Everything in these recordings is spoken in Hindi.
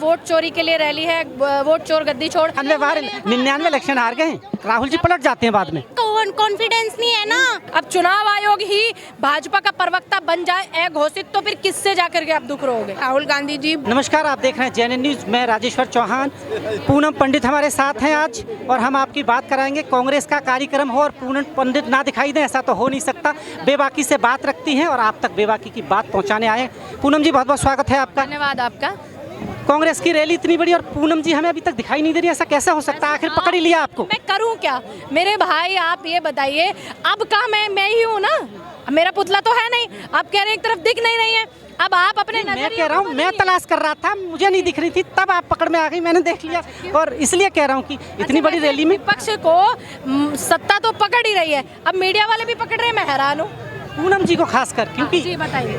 वोट चोरी के लिए रैली है, वोट चोर गद्दी छोड़। 99 इलेक्शन हार गए, राहुल जी पलट जाते हैं बाद में। कॉन्फिडेंस नहीं है ना। अब चुनाव आयोग ही भाजपा का प्रवक्ता बन जाए घोषित, तो फिर किससे जाकर के आप दुख रहोगे? राहुल गांधी जी। नमस्कार, आप देख रहे हैं JNN न्यूज। मैं राजेश्वर चौहान। पूनम पंडित हमारे साथ हैं आज और हम आपकी बात कराएंगे। कांग्रेस का कार्यक्रम हो और पूनम पंडित ना दिखाई दें, ऐसा तो हो नहीं सकता। बेबाकी से बात रखती हैं और आप तक बेबाकी की बात पहुंचाने आए। पूनम जी, बहुत बहुत स्वागत है आपका। धन्यवाद आपका। कांग्रेस की रैली इतनी बड़ी और पूनम जी हमें अभी तक दिखाई नहीं दे रही, ऐसा कैसे हो सकता है? आखिर पकड़ ही लिया आपको। मैं करूं क्या मेरे भाई, आप ये बताइए। अब का मैं ही हूँ ना, मेरा पुतला तो है नहीं। आप कह रहे हैं एक तरफ दिख नहीं रही है, अब आप अपने मैं कह रहा हूँ, मैं तलाश कर रहा था, मुझे नहीं दिख रही थी, तब आप पकड़ में आ गई, मैंने देख लिया और इसलिए कह रहा हूँ कि इतनी बड़ी रैली में विपक्ष को सत्ता तो पकड़ ही रही है, अब मीडिया वाले भी पकड़ रहे हैं। मैं हैरान हूँ पूनम जी को खासकर, क्योंकि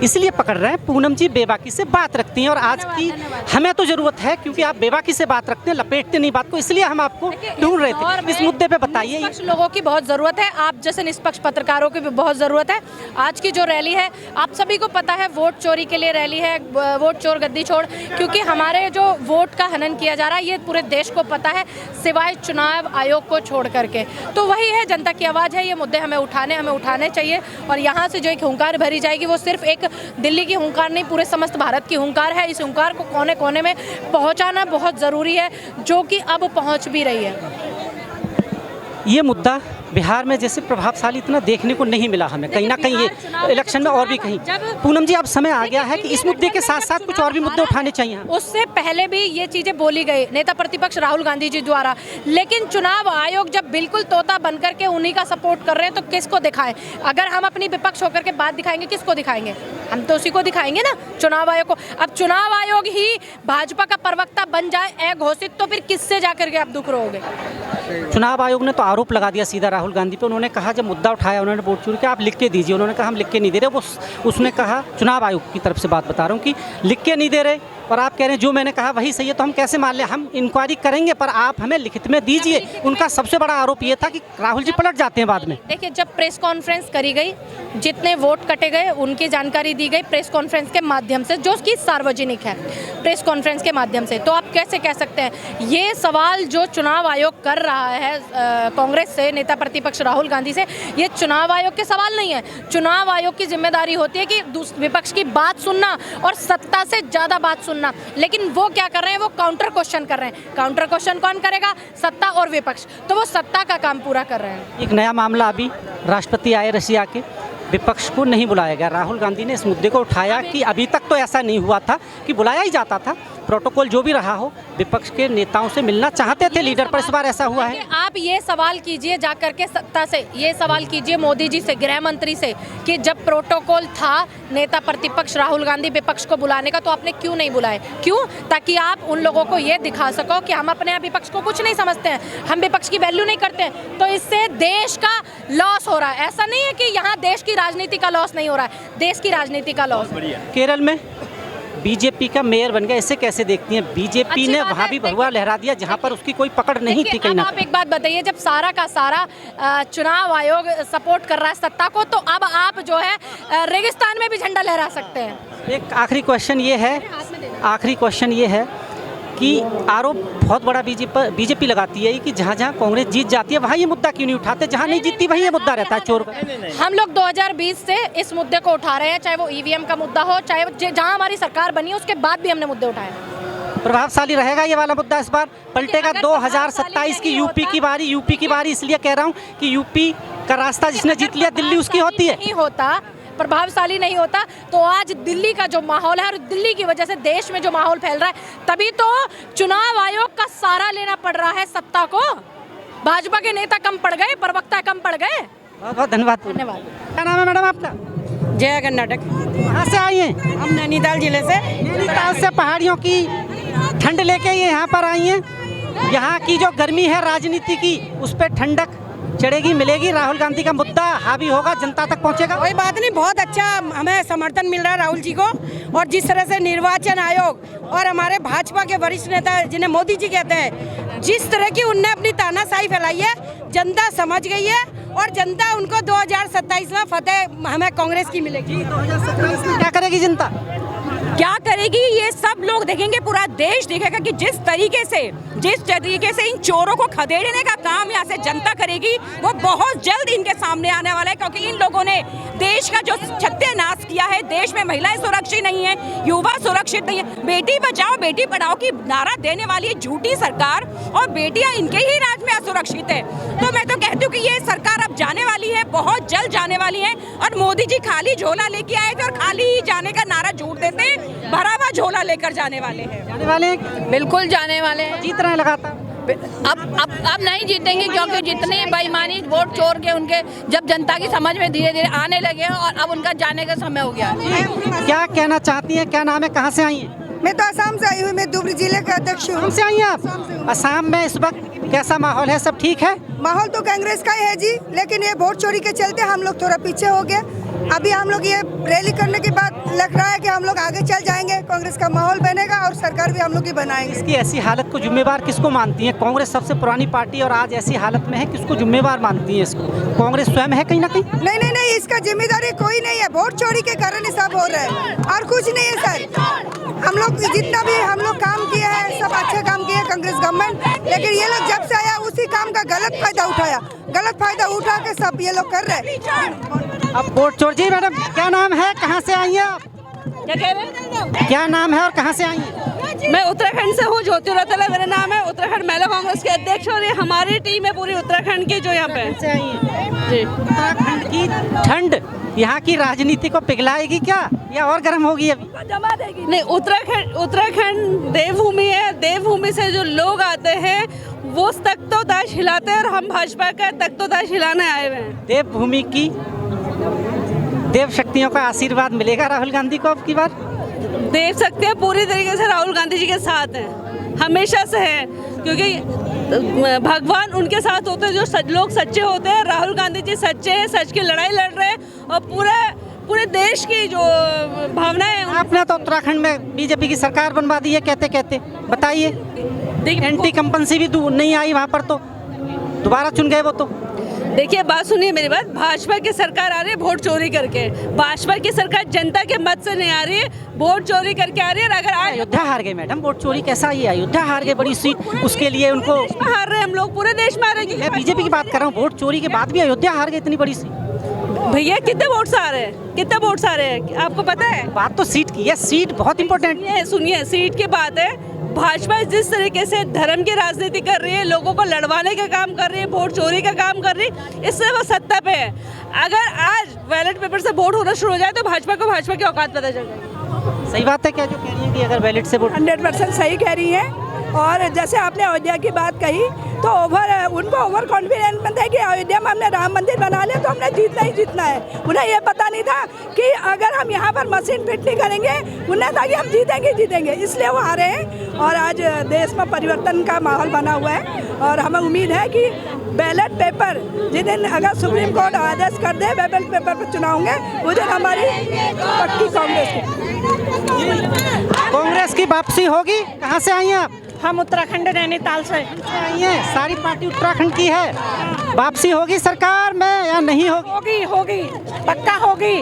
इसलिए पकड़ रहे हैं। पूनम जी बेबाकी से बात रखती हैं और आज की हमें तो जरूरत है, क्योंकि आप बेबाकी से बात रखते हैं, लपेटते नहीं बात को, इसलिए हम आपको ढूंढ रहे थे। इस मुद्दे पे बताइए। निष्पक्ष लोगों की बहुत जरूरत है, आप जैसे निष्पक्ष पत्रकारों की भी बहुत जरूरत है। आज की जो रैली है, आप सभी को पता है, वोट चोरी के लिए रैली है, वोट चोर गद्दी छोड़। क्योंकि हमारे जो वोट का हनन किया जा रहा है, ये पूरे देश को पता है, सिवाय चुनाव आयोग को छोड़ करके। तो वही है, जनता की आवाज़ है, ये मुद्दे हमें उठाने चाहिए। और यहाँ से जो एक हुंकार भरी जाएगी, वो सिर्फ एक दिल्ली की हुंकार नहीं, पूरे समस्त भारत की हुंकार है। इस हुंकार को कोने कोने में पहुंचाना बहुत ज़रूरी है, जो कि अब पहुंच भी रही है। ये मुद्दा बिहार में जैसे प्रभावशाली इतना देखने को नहीं मिला हमें, कहीं ना कहीं ये इलेक्शन में और भी कहीं। पूनम जी, अब समय आ गया है कि इस मुद्दे के साथ साथ कुछ और भी मुद्दे उठाने चाहिए। उससे पहले भी ये चीजें बोली गई नेता प्रतिपक्ष राहुल गांधी जी द्वारा, लेकिन चुनाव आयोग जब बिल्कुल तोता बनकर के उन्हीं का सपोर्ट कर रहे हैं, तो किसको दिखाएं? अगर हम अपनी विपक्ष होकर के बात दिखाएंगे, किसको दिखाएंगे? हम तो उसी को दिखाएंगे ना, चुनाव आयोग को। अब चुनाव आयोग ही भाजपा का प्रवक्ता बन जाए घोषित, तो फिर किससे जाकर के आप दुख रहोगे? चुनाव आयोग ने तो आरोप लगा दिया सीधा राहुल गांधी पे। उन्होंने कहा, जब मुद्दा उठाया उन्होंने वोट चोरी का, आप लिख के दीजिए। उन्होंने कहा हम लिख के नहीं दे रहे। वो उसने कहा, चुनाव आयोग की तरफ से बात बता रहा हूँ, कि लिख के नहीं दे रहे और आप कह रहे हैं जो मैंने कहा वही सही है, तो हम कैसे मान लें? हम इंक्वायरी करेंगे, पर आप हमें लिखित में दीजिए। उनका सबसे बड़ा आरोप ये था कि राहुल जी पलट जाते हैं बाद में। देखिए, जब प्रेस कॉन्फ्रेंस करी गई, जितने वोट कटे गए उनकी जानकारी दी गई प्रेस कॉन्फ्रेंस के माध्यम से, जो कि सार्वजनिक है, प्रेस कॉन्फ्रेंस के माध्यम से। तो आप कैसे कह सकते हैं? ये सवाल जो चुनाव आयोग कर रहा है कांग्रेस से, नेता प्रतिपक्ष राहुल गांधी से, ये चुनाव आयोग के सवाल नहीं है। चुनाव आयोग की जिम्मेदारी होती है कि विपक्ष की बात सुनना और सत्ता से ज़्यादा बात सुनना, लेकिन वो क्या कर रहे हैं? वो काउंटर क्वेश्चन कर रहे हैं। काउंटर क्वेश्चन कौन करेगा? सत्ता और विपक्ष। तो वो सत्ता का काम पूरा कर रहे हैं। एक नया मामला, अभी राष्ट्रपति आए रशिया के, विपक्ष को नहीं बुलाया गया। राहुल गांधी ने इस मुद्दे को उठाया कि अभी तक तो ऐसा नहीं हुआ था कि बुलाया ही जाता था। प्रोटोकॉल जो भी रहा हो, विपक्ष के नेताओं से मिलना चाहते थे लीडर, पर इस बार ऐसा हुआ है। आप ये सवाल कीजिए जाकर के सत्ता से, ये सवाल कीजिए मोदी जी से, गृह मंत्री से, कि जब प्रोटोकॉल था नेता प्रतिपक्ष राहुल गांधी विपक्ष को बुलाने का, तो आपने क्यों नहीं बुलाए? क्यों? ताकि आप उन लोगों को ये दिखा सको कि हम अपने विपक्ष को कुछ नहीं समझते हैं, हम विपक्ष की वैल्यू नहीं करते हैं। तो इससे देश का लॉस हो रहा है। ऐसा नहीं है कि यहाँ देश की राजनीति का लॉस नहीं हो रहा है, देश की राजनीति का लॉस। केरल में बीजेपी का मेयर बन गया, इसे कैसे देखती हैं? बीजेपी ने वहाँ भी भगवा लहरा दिया जहाँ पर उसकी कोई पकड़ नहीं थी कहीं ना। आप एक बात बताइए, जब सारा का सारा चुनाव आयोग सपोर्ट कर रहा है सत्ता को, तो अब आप जो है रेगिस्तान में भी झंडा लहरा सकते हैं। एक आखिरी क्वेश्चन ये है कि आरोप बहुत बड़ा बीजेपी लगाती है कि जहाँ जहाँ कांग्रेस जीत जाती है वहाँ ये मुद्दा क्यों नहीं उठाते, जहाँ नहीं जीतती वहीं ये मुद्दा रहता है चोर का। हम लोग 2020 से इस मुद्दे को उठा रहे हैं, चाहे वो ईवीएम का मुद्दा हो, चाहे जहाँ हमारी सरकार बनी है उसके बाद भी हमने मुद्दे उठाए। प्रभावशाली रहेगा ये वाला मुद्दा, इस बार पलटेगा। 2027 की यूपी की बारी, इसलिए कह रहा हूँ कि यूपी का रास्ता जिसने जीत लिया, दिल्ली उसकी होती है। नहीं होता, प्रभावशाली नहीं होता तो आज दिल्ली का जो माहौल है, और दिल्ली की वजह से देश में जो माहौल फैल रहा है, तभी तो चुनाव आयोग का सहारा लेना पड़ रहा है सत्ता को। भाजपा के नेता कम पड़ गए, प्रवक्ता कम पड़ गए। बहुत बहुत धन्यवाद। क्या नाम है मैडम आपका? जय कर्नाटक। कहाँ से आई हैं? हम नैनीताल जिले से। नैनीताल से पहाड़ियों की ठंड लेके ये यहाँ पर आई हैं। यहाँ की जो गर्मी है राजनीति की, उस पर ठंडक चढ़ेगी, मिलेगी। राहुल गांधी का मुद्दा हावी होगा, जनता तक पहुंचेगा। कोई बात नहीं, बहुत अच्छा हमें समर्थन मिल रहा है राहुल जी को। और जिस तरह से निर्वाचन आयोग और हमारे भाजपा के वरिष्ठ नेता जिन्हें मोदी जी कहते हैं, जिस तरह की उनने अपनी तानाशाही फैलाई है, जनता समझ गई है और जनता उनको 2027 में फतेह हमें कांग्रेस की मिलेगी। 2027 में क्या करेगी जनता? क्या करेगी ये सब लोग देखेंगे, पूरा देश देखेगा कि जिस तरीके से इन चोरों को खदेड़ने का काम यहाँ से जनता करेगी वो बहुत जल्द इनके सामने आने वाला है। क्योंकि इन लोगों ने देश का जो सत्यानाश किया है, देश में महिलाएं सुरक्षित नहीं है, युवा सुरक्षित नहीं है, बेटी बचाओ बेटी पढ़ाओ की नारा देने वाली झूठी सरकार और बेटियां इनके ही राज में असुरक्षित है। तो मैं तो कहती हूँ कि ये सरकार अब जाने वाली है, बहुत जल्द जाने वाली है। और मोदी जी खाली झोला लेके आए थे और खाली जाने का नारा झूठ देते हैं, भरा हुआ झोला लेकर जाने वाले हैं। बिल्कुल जाने वाले हैं। जीत रहे हैं लगातार। अब नहीं जीतेंगे, क्योंकि जितने बेईमानी वोट चोर के उनके जब जनता की समझ में धीरे धीरे आने लगे हैं और अब उनका जाने का समय हो गया। क्या कहना चाहती हैं, क्या नाम है, कहाँ से आई हैं? मैं तो असम से आई हूँ, मैं धुबरी जिले का अध्यक्ष हूँ। असम से आई हैं आप? असम में इस वक्त कैसा माहौल है, सब ठीक है? माहौल तो कांग्रेस का ही है जी, लेकिन ये वोट चोरी के चलते हम लोग थोड़ा पीछे हो गए। अभी हम लोग ये रैली करने के बाद लग रहा है कि हम लोग आगे चल जाएंगे, कांग्रेस का माहौल बनेगा और सरकार भी हम लोग ही बनाएंगे। इसकी ऐसी हालत को जिम्मेवार किसको मानती हैं? कांग्रेस सबसे पुरानी पार्टी और आज ऐसी हालत में है, किसको जिम्मेवार मानती है इसको? कांग्रेस स्वयं है कहीं ना कहीं? नहीं, इसका जिम्मेदारी कोई नहीं है। वोट चोरी के कारण ही सब हो रहा है और कुछ नहीं है सर। हम लोग जितना भी हम लोग काम किए हैं, सब अच्छे काम किए कांग्रेस गवर्नमेंट, लेकिन ये लोग जब से आया उसी काम का गलत फायदा उठा के सब ये लोग कर रहे हैं। अब वोट चोर जी। मैडम क्या नाम है, कहाँ से आई हैं आप? क्या कह रहे हैं? क्या नाम है और कहाँ से आई हैं? मैं उत्तराखंड से हूँ, ज्योति रौतेला मेरा नाम है, उत्तराखंड महिला कांग्रेस के अध्यक्ष और ये हमारी टीम है पूरी उत्तराखंड की जो यहाँ पे से आई हैं जी। उत्तराखंड की ठंड यहाँ की राजनीति को पिघलाएगी क्या, या और गर्म होगी अभी? जमा देगी नहीं। उत्तराखंड देवभूमि है, देवभूमि से जो लोग आते हैं वो तख्तोताश हिलाते हैं और हम भाजपा का तख्तोताश हिलाने आए हुए हैं। देवभूमि की देव शक्तियों का आशीर्वाद मिलेगा राहुल गांधी को अब की बार? देख सकते हैं पूरी तरीके से राहुल गांधी जी के साथ हैं, हमेशा से है, क्योंकि भगवान उनके साथ होते हैं जो लोग सच्चे होते हैं। राहुल गांधी जी सच्चे हैं, सच की लड़ाई लड़ रहे हैं और पूरे देश की जो भावना है। आपने तो उत्तराखंड में बीजेपी की सरकार बनवा दी है कहते बताइए। एंटी कंपल्सी भी नहीं आई वहाँ पर, तो दोबारा चुन गए वो तो। देखिए बात सुनिए मेरी बात, भाजपा की सरकार आ रही है वोट चोरी करके, भाजपा की सरकार जनता के मत से नहीं आ रही है, वोट चोरी करके आ रही है। अगर आज अयोध्या हार गए मैडम, वोट चोरी कैसा? ये अयोध्या हार गए बड़ी सीट, उसके लिए उनको हार रहे हैं हम लोग, पूरे देश में हार रहे हैं। मैं बीजेपी की बात कर रहा हूँ, वोट चोरी के बाद भी अयोध्या हार गए इतनी बड़ी सीट। भैया कितने वोट्स आ रहे हैं, कितने वोट्स आ रहे हैं आपको पता है? बात तो सीट की है, सीट बहुत इंपॉर्टेंट है। सुनिए सीट की बात है, भाजपा जिस तरीके से धर्म की राजनीति कर रही है, लोगों को लड़वाने का काम कर रही है, वोट चोरी का काम कर रही है, इससे वो सत्ता पे है। अगर आज बैलेट पेपर से वोट होना शुरू हो जाए तो भाजपा को भाजपा की औकात पता चल जाएगी। सही बात है क्या जो कह रही है कि अगर बैलेट से वोट? 100% सही कह रही है। और जैसे आपने अयोध्या की बात कही तो उनको ओवर कॉन्फिडेंस है कि अयोध्या में हमने राम मंदिर बना लिया तो हमने जीतना ही जीतना है। उन्हें ये पता नहीं था कि अगर हम यहाँ पर मशीन फिट नहीं करेंगे, उन्हें था कि हम जीतेंगे, इसलिए वो हारे हैं। और आज देश में परिवर्तन का माहौल बना हुआ है और हमें उम्मीद है कि बैलेट पेपर जिस दिन अगर सुप्रीम कोर्ट आदेश कर दे बैलेट पेपर पर चुनाव होंगे, उस दिन हमारी पक्की कांग्रेस की वापसी होगी। कहाँ से आई हैं आप? हम उत्तराखंड नैनीताल से आई हैं, सारी पार्टी उत्तराखंड की है। वापसी होगी सरकार में या नहीं होगी? होगी पक्का होगी।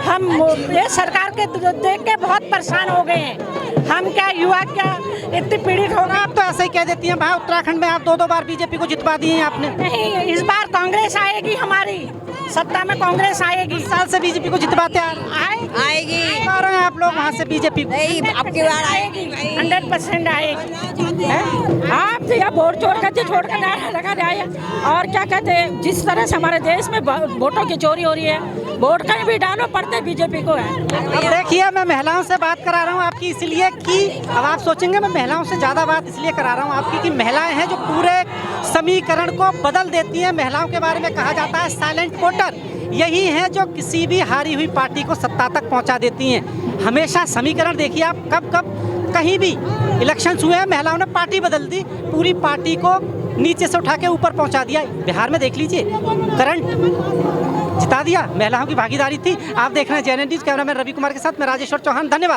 हम ये सरकार के देख के बहुत परेशान हो गए हैं। हम क्या युवा क्या इतनी पीड़ित हो गए। आप तो ऐसे ही कह देती हैं भाई, उत्तराखंड में आप 2 बार बीजेपी को जितवा दिए हैं आपने। नहीं, इस बार कांग्रेस आएगी, हमारी सत्ता में कांग्रेस आएगी। 20 साल से बीजेपी को जितवाते आ आएगी रहे हैं आप लोग वहाँ से बीजेपी को। आपकी बार आएगी, 100% आएगी। आप या वोट चोर करके छोड़ कर लगा जाए। और क्या कहते हैं, जिस तरह से हमारे देश में वोटों की चोरी हो रही है, वोट कहीं भी डालो पड़ते बीजेपी को है। अब देखिए मैं महिलाओं से बात करा रहा हूँ आपकी, इसलिए कि अब आप सोचेंगे मैं महिलाओं से ज़्यादा बात इसलिए करा रहा हूँ आपकी कि महिलाएं हैं जो पूरे समीकरण को बदल देती हैं। महिलाओं के बारे में कहा जाता है साइलेंट वोटर, यही हैं जो किसी भी हारी हुई पार्टी को सत्ता तक पहुँचा देती हैं। हमेशा समीकरण देखिए आप, कब कहीं भी इलेक्शंस हुए हैं महिलाओं ने पार्टी बदल दी, पूरी पार्टी को नीचे से उठा के ऊपर पहुँचा दिया। बिहार में देख लीजिए, करंट जिता दिया, महिलाओं की भागीदारी थी। आप देख रहे हैं JNN news, cameraman Ravi Kumar के साथ मैं राजेश्वर चौहान, धन्यवाद।